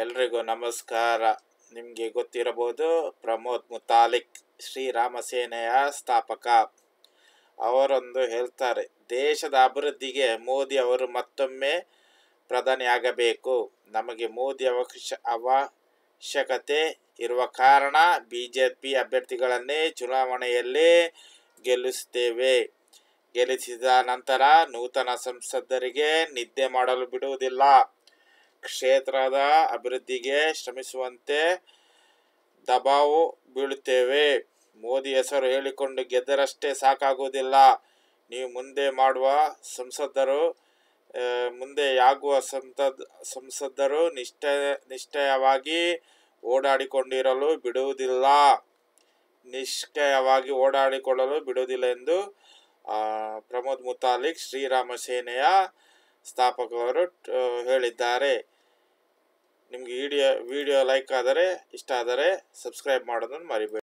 ಎಲ್ರಿಗೂ ನಮಸ್ಕಾರ. ನಿಮಗೆ ಗೊತ್ತಿರಬಹುದು, ಪ್ರಮೋದ್ ಮುತಾಲಿಕ್ ಶ್ರೀರಾಮ ಸೇನೆಯ ಸ್ಥಾಪಕ. ಅವರೊಂದು ಹೇಳ್ತಾರೆ, ದೇಶದ ಅಭಿವೃದ್ಧಿಗೆ ಮೋದಿ ಅವರು ಮತ್ತೊಮ್ಮೆ ಪ್ರಧಾನಿಯಾಗಬೇಕು. ನಮಗೆ ಮೋದಿ ಅವಶ್ಯಕತೆ ಇರುವ ಕಾರಣ ಬಿಜೆಪಿ ಅಭ್ಯರ್ಥಿಗಳನ್ನೇ ಚುನಾವಣೆಯಲ್ಲಿ ಗೆಲ್ಲಿಸುತ್ತೇವೆ. ಗೆಲ್ಲಿಸಿದ ನಂತರ ನೂತನ ಸಂಸದರಿಗೆ ನಿದ್ದೆ ಮಾಡಲು ಬಿಡುವುದಿಲ್ಲ. ಕ್ಷೇತ್ರದ ಅಭಿವೃದ್ಧಿಗೆ ಶ್ರಮಿಸುವಂತೆ ದಬಾವು ಬೀಳುತ್ತೇವೆ. ಮೋದಿ ಹೆಸರು ಹೇಳಿಕೊಂಡು ಗೆದ್ದರಷ್ಟೇ ಸಾಕಾಗುವುದಿಲ್ಲ. ನೀವು ಮುಂದೆಯಾಗುವ ಸಂಸದರು ನಿಷ್ಠೆಯವಾಗಿ ಓಡಾಡಿಕೊಂಡಿರಲು ಬಿಡುವುದಿಲ್ಲ ಎಂದು ಪ್ರಮೋದ್ ಮುತಾಲಿಕ್ ಶ್ರೀರಾಮ ಸೇನೆಯ ಸ್ಥಾಪಕರು ಹೇಳಿದ್ದಾರೆ. ನಿಮಗೆ ವಿಡಿಯೋ ಇಷ್ಟ ಆದರೆ ಸಬ್ಸ್ಕ್ರೈಬ್ ಮಾಡೋದನ್ನು ಮರಿಬೇಡಿ.